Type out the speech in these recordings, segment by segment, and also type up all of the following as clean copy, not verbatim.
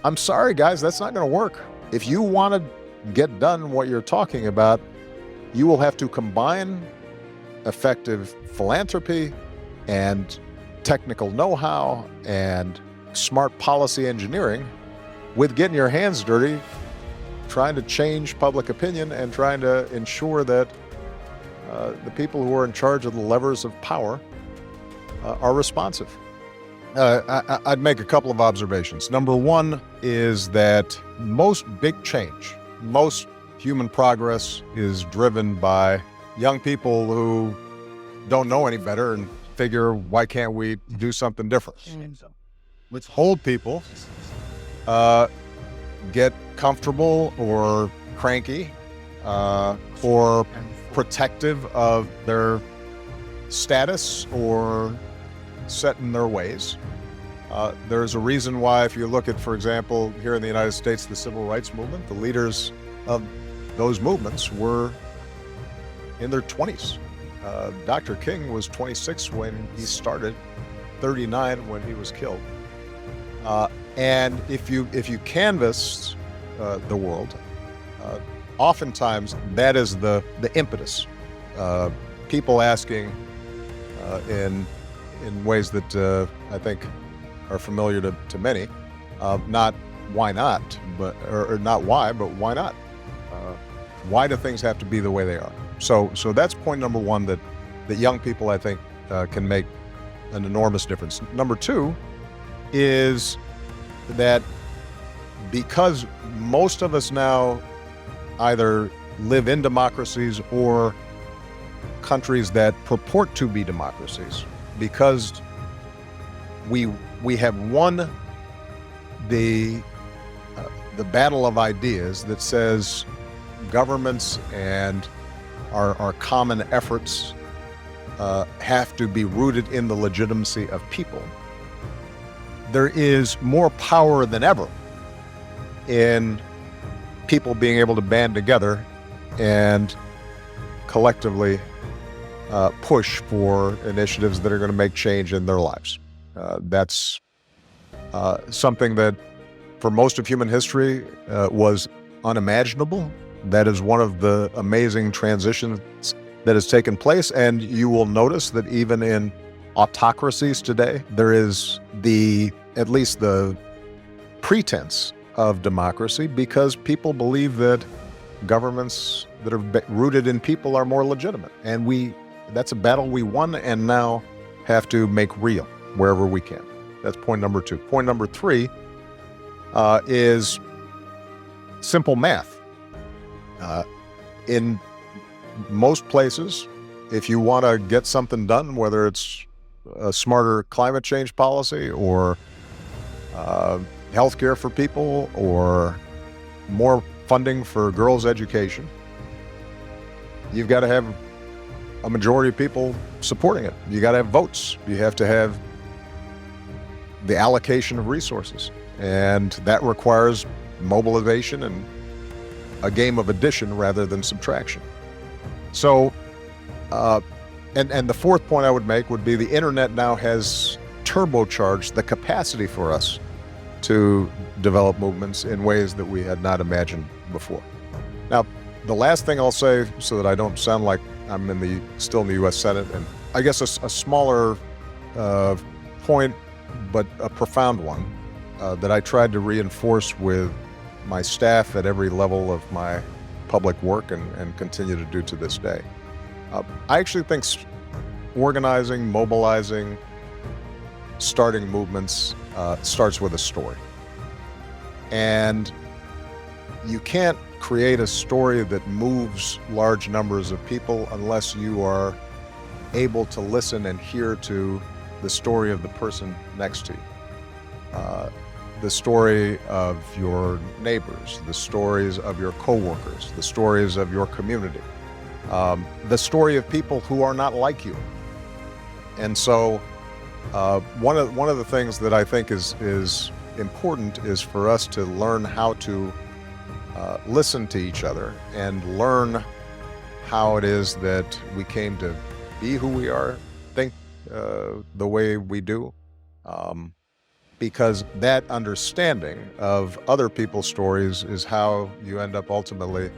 I'm sorry, guys, that's not going to work. If you want to get done what you're talking about, you will have to combine effective philanthropy and technical know-how and smart policy engineering with getting your hands dirty, trying to change public opinion and trying to ensure that the people who are in charge of the levers of power are responsive. I'd make a couple of observations. Number one is that most big change, most human progress is driven by young people who don't know any better and figure, why can't we do something different? Old people get comfortable or cranky or protective of their status or set in their ways. There's a reason why, if you look at, for example, here in the United States, the civil rights movement, the leaders of those movements were in their 20s. Dr. King was 26 when he started, 39 when he was killed. And if you canvass the world, oftentimes that is the impetus. People asking in ways that I think are familiar to many, not why not, but or not why, but why not? Why do things have to be the way they are? So that's point number one, that young people, I think, can make an enormous difference. Number two is that because most of us now either live in democracies or countries that purport to be democracies, because we have won the battle of ideas that says governments and our common efforts have to be rooted in the legitimacy of people. There is more power than ever in people being able to band together and collectively push for initiatives that are going to make change in their lives. That's something that for most of human history was unimaginable. That is one of the amazing transitions that has taken place. And you will notice that even in autocracies today, there is at least the pretense of democracy, because people believe that governments that are rooted in people are more legitimate. And that's a battle we won and now have to make real wherever we can. That's point number two. Point number three is simple math. In most places, if you want to get something done, whether it's a smarter climate change policy or healthcare for people or more funding for girls' education, you've got to have a majority of people supporting it. You got to have votes. You have to have the allocation of resources. And that requires mobilization and a game of addition rather than subtraction. So, and the fourth point I would make would be the internet now has turbocharged the capacity for us to develop movements in ways that we had not imagined before. Now, the last thing I'll say, so that I don't sound like I'm still in the U.S. Senate, and I guess a smaller point, but a profound one, that I tried to reinforce with my staff at every level of my public work and continue to do to this day. I actually think organizing, mobilizing, starting movements starts with a story. And you can't create a story that moves large numbers of people unless you are able to listen and hear to the story of the person next to you. The story of your neighbors, the stories of your coworkers, the stories of your community, the story of people who are not like you. And so one of the things that I think is important is for us to learn how to listen to each other and learn how it is that we came to be who we are, think the way we do. because that understanding of other people's stories is how you end up ultimately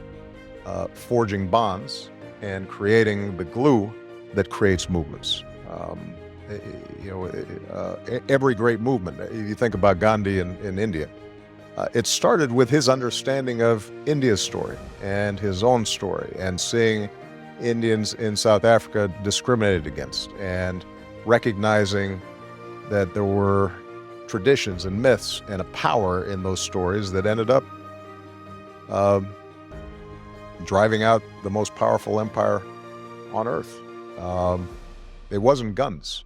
forging bonds and creating the glue that creates movements. Every great movement, you think about Gandhi in India, it started with his understanding of India's story and his own story, and seeing Indians in South Africa discriminated against, and recognizing that there were traditions and myths and a power in those stories that ended up driving out the most powerful empire on earth. It wasn't guns.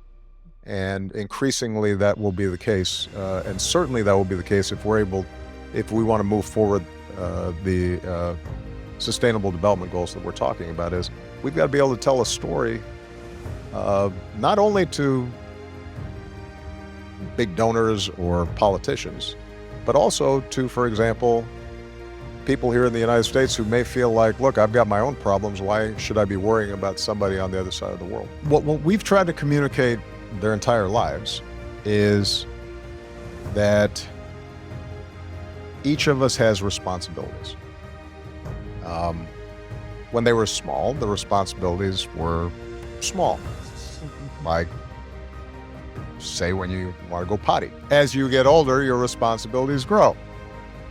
And increasingly that will be the case, and certainly that will be the case if we want to move forward the sustainable development goals that we're talking about. Is we've got to be able to tell a story not only to big donors or politicians, but also to, for example, people here in the United States who may feel like, look, I've got my own problems. Why should I be worrying about somebody on the other side of the world? What we've tried to communicate their entire lives is that each of us has responsibilities. When they were small, the responsibilities were small. Like, say, when you want to go potty. As you get older, your responsibilities grow.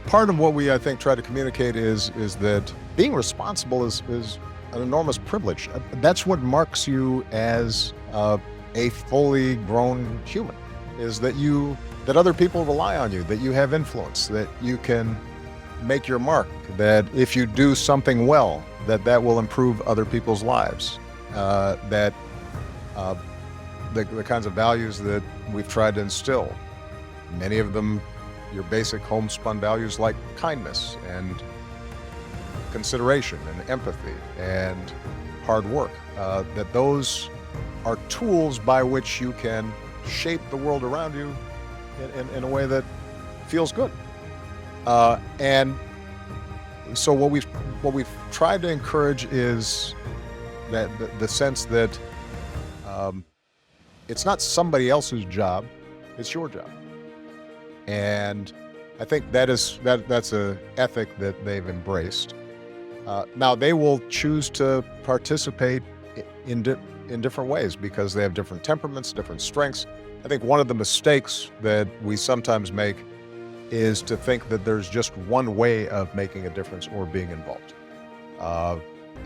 Part of what we, I think, try to communicate is that being responsible is an enormous privilege. That's what marks you as a fully grown human, is that other people rely on you, that you have influence, that you can make your mark, that if you do something well, that will improve other people's lives, that the kinds of values that we've tried to instill, many of them your basic homespun values like kindness and consideration and empathy and hard work, that those are tools by which you can shape the world around you in a way that feels good. And so what we've tried to encourage is that the sense that it's not somebody else's job, it's your job. And I think that's an ethic that they've embraced. Now they will choose to participate in different ways because they have different temperaments, different strengths. I think one of the mistakes that we sometimes make is to think that there's just one way of making a difference or being involved.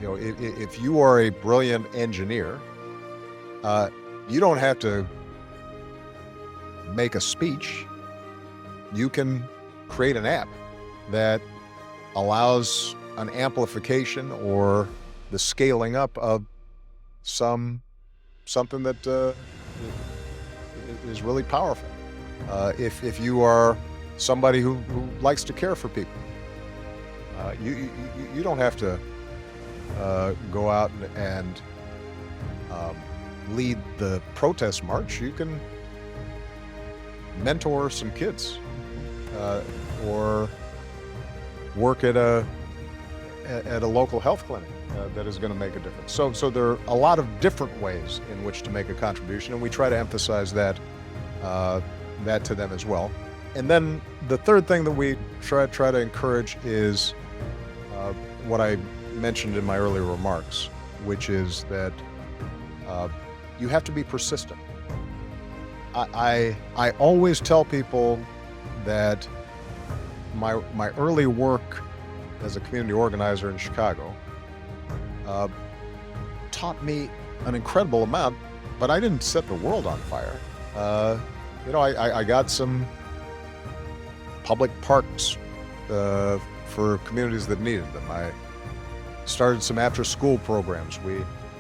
If you are a brilliant engineer, you don't have to make a speech. You can create an app that allows an amplification or the scaling up of something that is really powerful. If you are somebody who likes to care for people, you don't have to go out and lead the protest march. You can mentor some kids, or work at a local health clinic that is going to make a difference. So there are a lot of different ways in which to make a contribution, and we try to emphasize that to them as well. And then the third thing that we try to encourage is what I mentioned in my earlier remarks, which is that you have to be persistent. I always tell people that my early work as a community organizer in Chicago taught me an incredible amount, but I didn't set the world on fire. I got some public parks for communities that needed them. I started some after-school programs.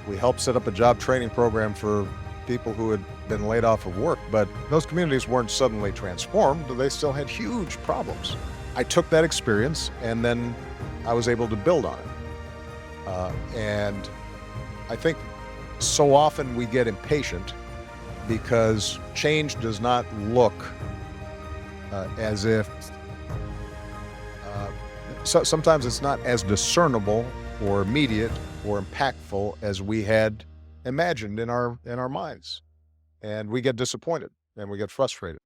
We helped set up a job training program for people who had been laid off of work, but those communities weren't suddenly transformed. They still had huge problems. I took that experience and then I was able to build on it. And I think so often we get impatient because change does not look as if, sometimes it's not as discernible or immediate or impactful as we had imagined in our minds. And we get disappointed and we get frustrated.